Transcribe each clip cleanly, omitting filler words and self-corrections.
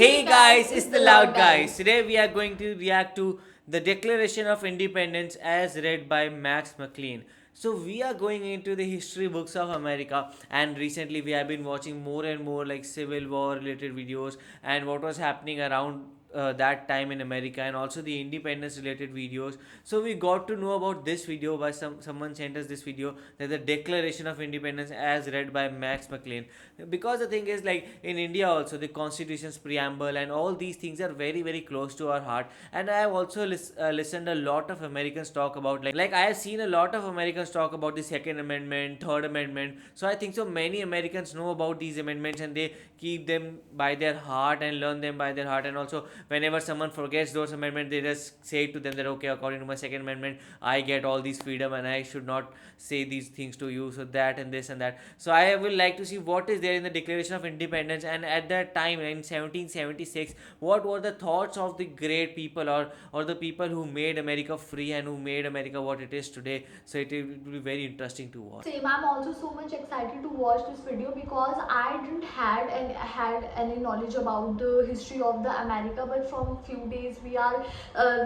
Hey guys, it's the Loud Guys. Today we are going to react to the Declaration of Independence as read by Max McLean. So we are going into the history books of America, and recently we have been watching more and more like Civil War related videos and what was happening around that time in America, and also the independence related videos. So we got to know about this video by someone sent us this video, that the Declaration of Independence as read by Max McLean. Because the thing is, like in India also, the Constitution's preamble and all these things are very close to our heart. And I have also listened a lot of Americans talk about, like I have seen a lot of Americans talk about the Second Amendment, Third Amendment. So I think so many Americans know about these amendments and they keep them by their heart and learn them by their heart. And also whenever someone forgets those amendments, they just say to them that, okay, according to my Second Amendment, I get all these freedom and I should not say these things to you. So that and this and that. So I will like to see what is there in the Declaration of Independence, and at that time in 1776, what were the thoughts of the great people, or the people who made America free and who made America what it is today. So it will be very interesting to watch. Same, I'm also so much excited to watch this video because I didn't had any knowledge about the history of the America, but from few days we are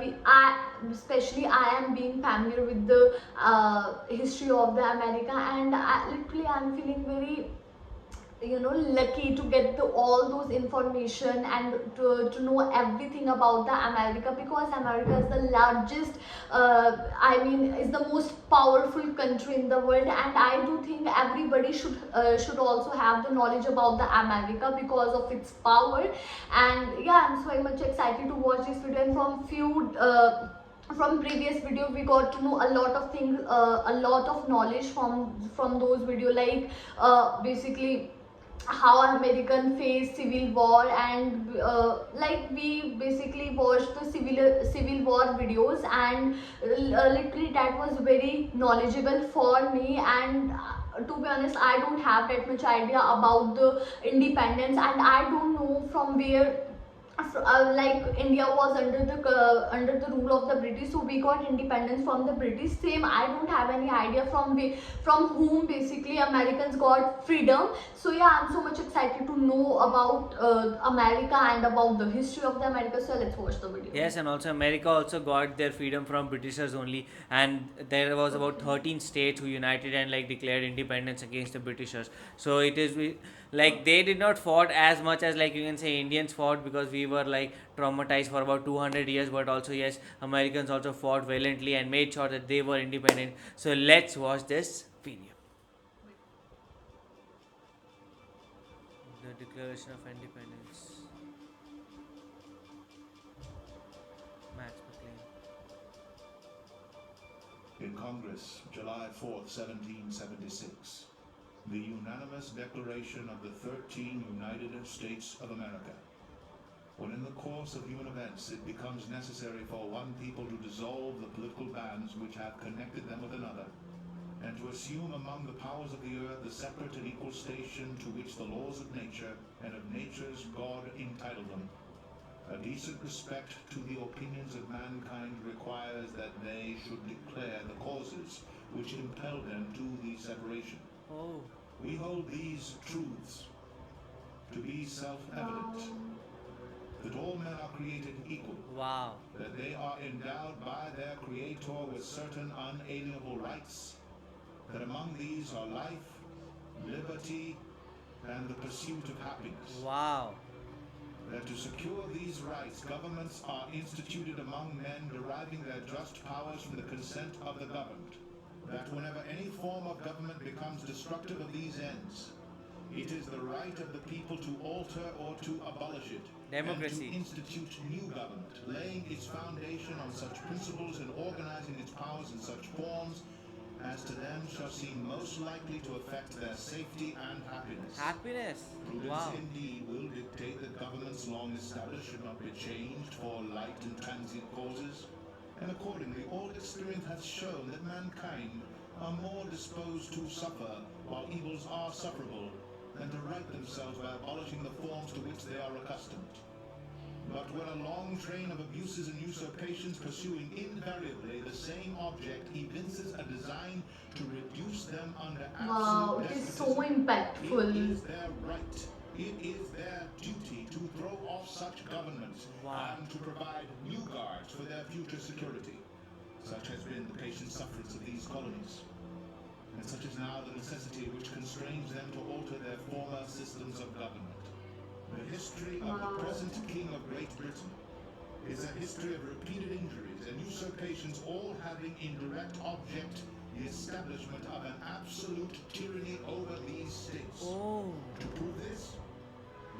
we I especially I am being familiar with the history of the America, and literally I'm feeling very lucky to get all those information and to know everything about the America, because America is the largest I mean is the most powerful country in the world, and I do think everybody should also have the knowledge about the America because of its power. And yeah, I'm so much excited to watch this video, and from previous video we got to know a lot of things, a lot of knowledge from those video, like basically how American faced civil war, and like we basically watched the civil war videos, and literally that was very knowledgeable for me. And to be honest, I don't have that much idea about the independence, and I don't know from where like India was under the rule of the British, so we got independence from the British. Same, I don't have any idea from whom basically Americans got freedom. So yeah, I'm so much excited to know about America and about the history of the America. So let's watch the video. Yes, and also America also got their freedom from Britishers only, and there was about 13 states who united and like declared independence against the Britishers. So it is like they did not fought as much as like you can say Indians fought, because we were like traumatized for about 200 years. But also yes, Americans also fought valiantly and made sure that they were independent. So let's watch this video. The Declaration of Independence. Max McLean. In Congress, July 4th, 1776, the unanimous declaration of the 13 United States of America. When in the course of human events it becomes necessary for one people to dissolve the political bands which have connected them with another, and to assume among the powers of the earth the separate and equal station to which the laws of nature and of nature's God entitle them, a decent respect to the opinions of mankind requires that they should declare the causes which impel them to the separation. Oh. We hold these truths to be self-evident, that all men are created equal, Wow. that they are endowed by their Creator with certain unalienable rights, that among these are life, liberty, and the pursuit of happiness. Wow. That to secure these rights, governments are instituted among men deriving their just powers from the consent of the governed. That whenever any form of government becomes destructive of these ends, it is the right of the people to alter or to abolish it, Democracy. and to institute new government, laying its foundation on such principles and organizing its powers in such forms as to them shall seem most likely to affect their safety and happiness. Happiness. Prudence Wow. indeed will dictate that governments long established should not be changed for light and transient causes, and accordingly all experience hath shown that mankind are more disposed to suffer while evils are sufferable than to right themselves by abolishing the forms to which they are accustomed. But when a long train of abuses and usurpations pursuing invariably the same object evinces a design to reduce them under Wow, absolute it is so despotism, impactful. it is their right It is their duty to throw off such governments Wow. and to provide new guards for their future security. Such has been the patient sufferance of these colonies, and such is now the necessity which constrains them to alter their former systems of government. The history of the present King of Great Britain is a history of repeated injuries and usurpations, all having in direct object the establishment of an absolute tyranny over these states. Oh. To prove this,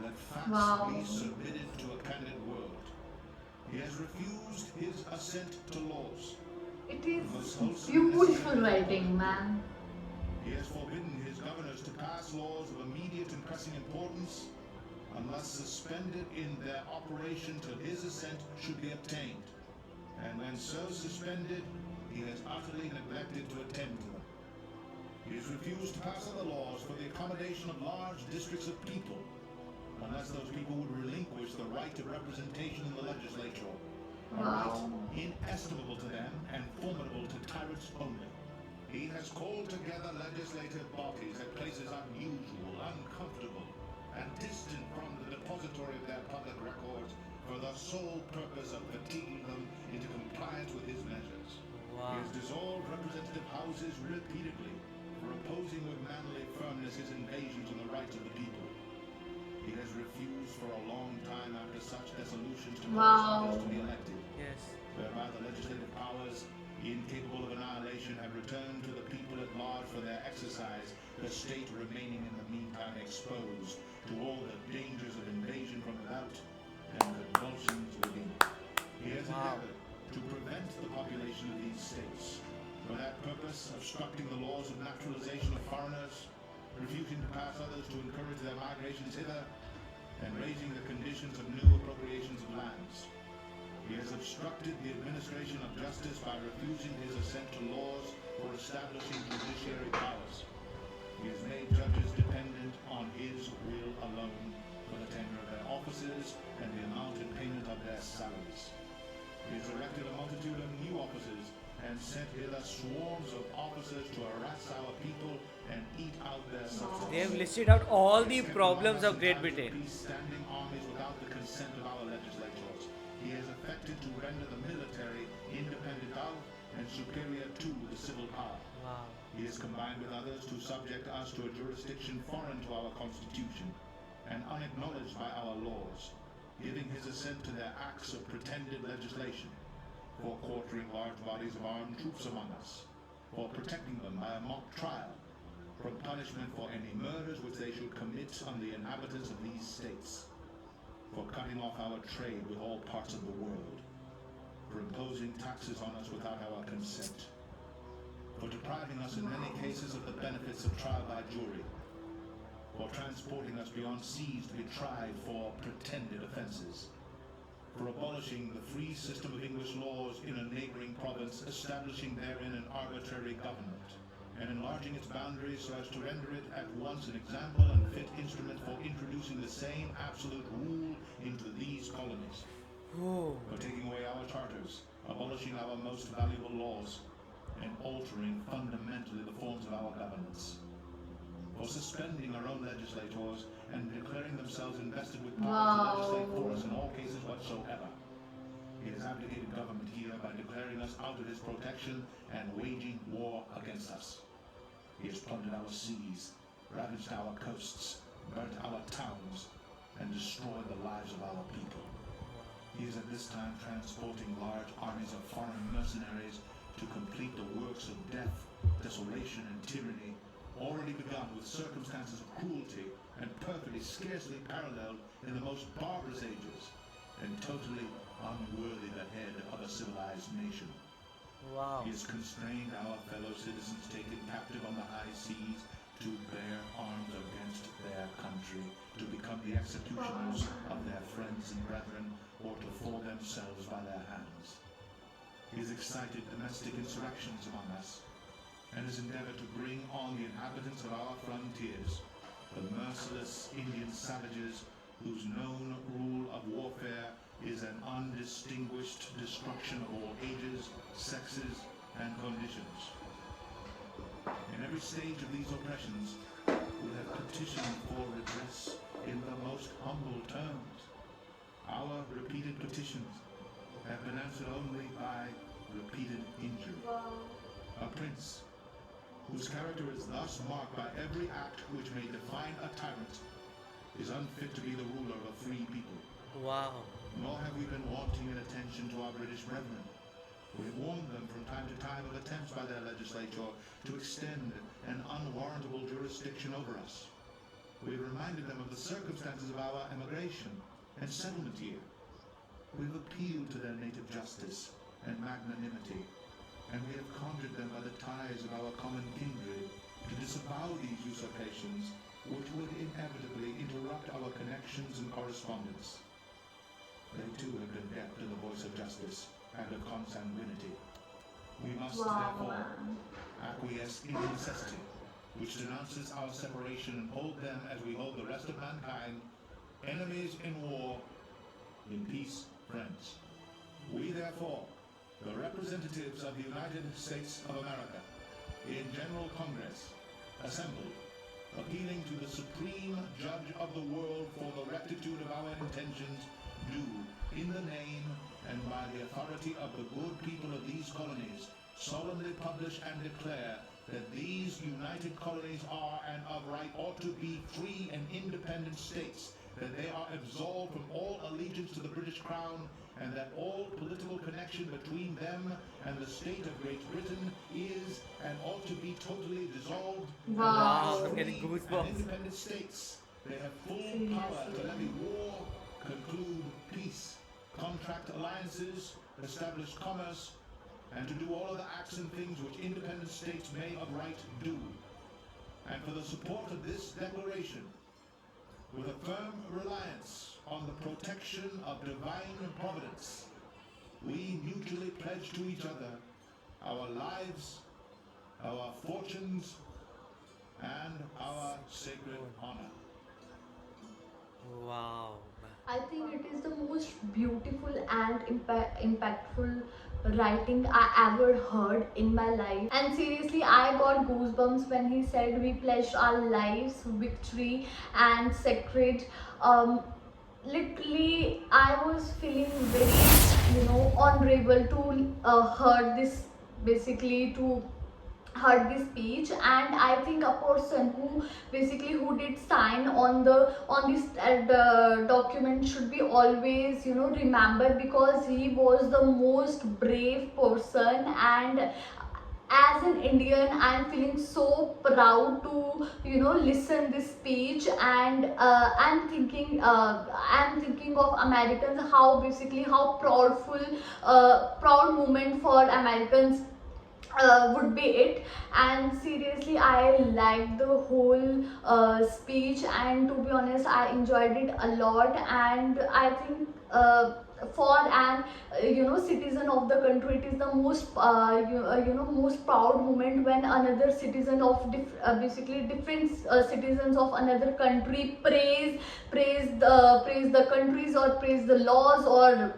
let facts Wow. be submitted to a candid world. He has refused his assent to laws. It is beautiful writing, man. He has forbidden his governors to pass laws of immediate and pressing importance unless suspended in their operation till his assent should be obtained. And when so suspended, he has utterly neglected to attend to them. He has refused to pass other laws for the accommodation of large districts of people, unless those people would relinquish the right of representation in the legislature, a right inestimable to them and formidable to tyrants only. He has called together legislative bodies at places unusual, uncomfortable, and distant from the depository of their public records for the sole purpose of fatiguing them into compliance with his measures. Wow. He has dissolved representative houses repeatedly for opposing with manly firmness his invasions on the rights of the people. He has refused for a long time after such dissolutions to cause others to be elected, Yes. whereby the legislative powers, incapable of annihilation, have returned to the people at large for their exercise, the state remaining in the meantime exposed to all the dangers of invasion from without and convulsions within. He has endeavored to prevent the population of these states, for that purpose obstructing the laws of naturalization of foreigners, refusing to pass others to encourage their migrations hither, and raising the conditions of new appropriations of lands. He has obstructed the administration of justice by refusing his assent to laws for establishing judiciary powers. He has made judges dependent on his will alone for the tenure of their offices and the amount and payment of their salaries. He has erected a multitude of new offices and sent hither swarms of officers to harass our people and eat out their substance. They have listed out all the problems of Great Britain. Standing armies without the consent of our legislators. He has affected to render the military independent of and superior to the civil power. Wow. He has combined with others to subject us to a jurisdiction foreign to our constitution and unacknowledged by our laws, giving his assent to their acts of pretended legislation, for quartering large bodies of armed troops among us, for protecting them by a mock trial, from punishment for any murders which they should commit on the inhabitants of these states, for cutting off our trade with all parts of the world, for imposing taxes on us without our consent, for depriving us in many cases of the benefits of trial by jury, for transporting us beyond seas to be tried for pretended offenses, for abolishing the free system of English laws in a neighboring province, establishing therein an arbitrary government, and enlarging its boundaries so as to render it at once an example and fit instrument for introducing the same absolute rule into these colonies, Oh. for taking away our charters, abolishing our most valuable laws, and altering fundamentally the forms of our governments, for suspending our own legislators and declaring themselves invested with power to legislate for us in all cases whatsoever. He has abdicated government here by declaring us out of his protection and waging war against us. He has plundered our seas, ravaged our coasts, burnt our towns, and destroyed the lives of our people. He is at this time transporting large armies of foreign mercenaries to complete the works of death, desolation, and tyranny already begun with circumstances of cruelty and perfidy scarcely paralleled in the most barbarous ages, and totally unworthy the head of a civilized nation. Wow. He has constrained our fellow citizens taken captive on the high seas to bear arms against their country, to become the executioners of their friends and brethren, or to fall themselves by their hands. He has excited domestic insurrections among us, and has endeavored to bring on the inhabitants of our frontiers, the merciless Indian savages whose known rule of warfare is an undistinguished destruction of all ages, sexes, and conditions. In every stage of these oppressions, we have petitioned for redress in the most humble terms. Our repeated petitions have been answered only by repeated injury. Wow. A prince whose character is thus marked by every act which may define a tyrant is unfit to be the ruler of a free people. Wow. Nor have we been wanting in attention to our British brethren. We have warned them from time to time of attempts by their legislature to extend an unwarrantable jurisdiction over us. We have reminded them of the circumstances of our emigration and settlement here. We have appealed to their native justice and magnanimity, and we have conjured them by the ties of our common kindred to disavow these usurpations, which would inevitably interrupt our connections and correspondence. They too have been deaf to the voice of justice and of consanguinity. We must therefore acquiesce in necessity, which denounces our separation and hold them as we hold the rest of mankind, enemies in war, in peace, friends. We therefore, the representatives of the United States of America, in General Congress, assembled, appealing to the supreme judge of the world for the rectitude of our intentions, do, in the name and by the authority of the good people of these colonies, solemnly publish and declare that these united colonies are and of right ought to be free and independent states, that they are absolved from all allegiance to the British Crown, and that all political connection between them and the state of Great Britain is and ought to be totally dissolved. Wow. And I'm getting free goosebumps. and independent states, they have full power to levy war, conclude peace, contract alliances, establish commerce, and to do all other acts and things which independent states may of right do. And for the support of this declaration, with a firm reliance on the protection of divine providence, we mutually pledge to each other our lives, our fortunes, and our sacred honor. Wow. I think it is the most beautiful and impactful writing I ever heard in my life. And seriously, I got goosebumps when he said we pledged our lives, victory, and sacred. Literally, I was feeling very, honorable to heard this, basically to heard this speech. And I think a person who basically who did sign on this the document should be always remembered, because he was the most brave person. And as an Indian, I'm feeling so proud to listen this speech. And I'm thinking of Americans, how basically how proud moment for Americans would be it. And seriously, I liked the whole speech, and to be honest, I enjoyed it a lot. And I think for an citizen of the country, it is the most most proud moment when another citizen of basically different citizens of another country praise the countries, or praise the laws, or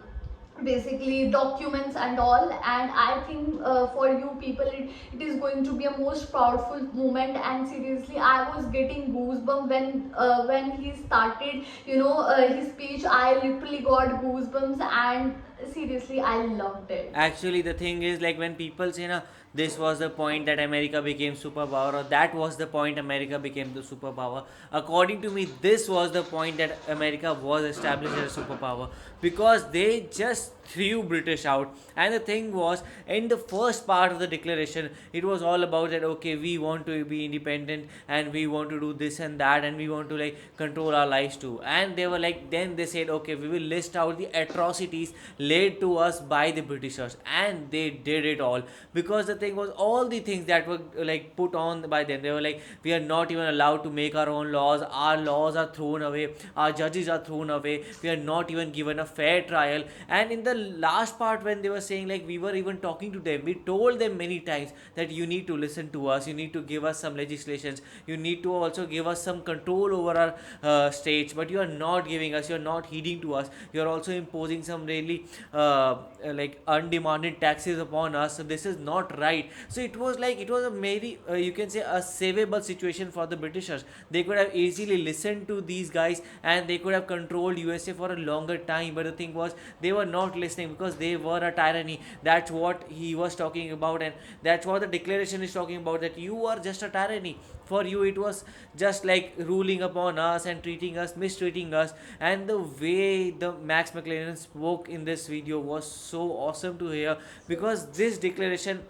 basically documents and all. And I think for you people, it is going to be a most proudful moment. And seriously, I was getting goosebumps when he started his speech. I literally got goosebumps, and seriously, I loved it. Actually, the thing is, like, when people say, na, this was the point that America became superpower, or that was the point America became the superpower. According to me, this was the point that America was established as a superpower, because they just threw British out. And the thing was, in the first part of the declaration, it was all about that, okay, we want to be independent, and we want to do this and that, and we want to like control our lives too. And they were like, then they said, okay, we will list out the atrocities laid to us by the Britishers, and they did it all. Because the thing was, all the things that were like put on by them, they were like, we are not even allowed to make our own laws, our laws are thrown away, our judges are thrown away, we are not even given a fair trial. And in the last part, when they were saying, like, we were even talking to them, we told them many times that you need to listen to us, you need to give us some legislations, you need to also give us some control over our states, but you are not giving us, you are not heeding to us, you are also imposing some really like undemanded taxes upon us. So this is not right. So it was like, it was a very you can say a savable situation for the Britishers. They could have easily listened to these guys and they could have controlled USA for a longer time, but the thing was they were not listening because they were a tyranny. That's what he was talking about, and that's what the declaration is talking about, that you are just a tyranny. For you it was just like ruling upon us and treating us, mistreating us. And the way the Max McLaren spoke in this video was so awesome to hear, because this declaration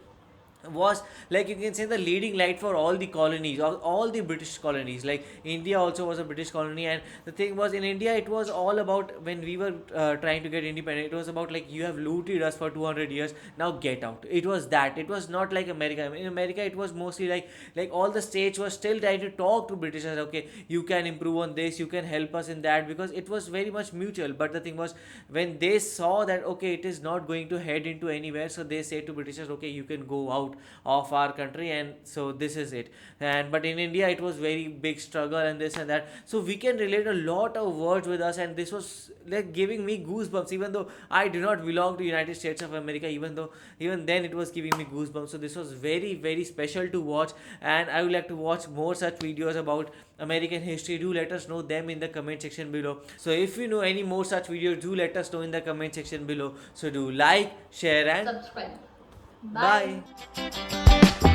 was, like, you can say the leading light for all the colonies, all the British colonies. Like India also was a British colony, and the thing was, in India it was all about, when we were trying to get independent, it was about like, you have looted us for 200 years, now get out. It was that. It was not like America. In America it was mostly like all the states were still trying to talk to Britishers, okay, you can improve on this, you can help us in that, because it was very much mutual. But the thing was, when they saw that okay, it is not going to head into anywhere, so they said to Britishers, okay, you can go out of our country, and so this is it. And but in India it was very big struggle and this and that, so we can relate a lot of words with us. And this was like giving me goosebumps, even though I do not belong to United States of America, even then it was giving me goosebumps. So this was very very special to watch, and I would like to watch more such videos about American history. Do let us know them in the comment section below. So if you know any more such videos, do let us know in the comment section below. So do like, share, and Subscribe. Bye. bye.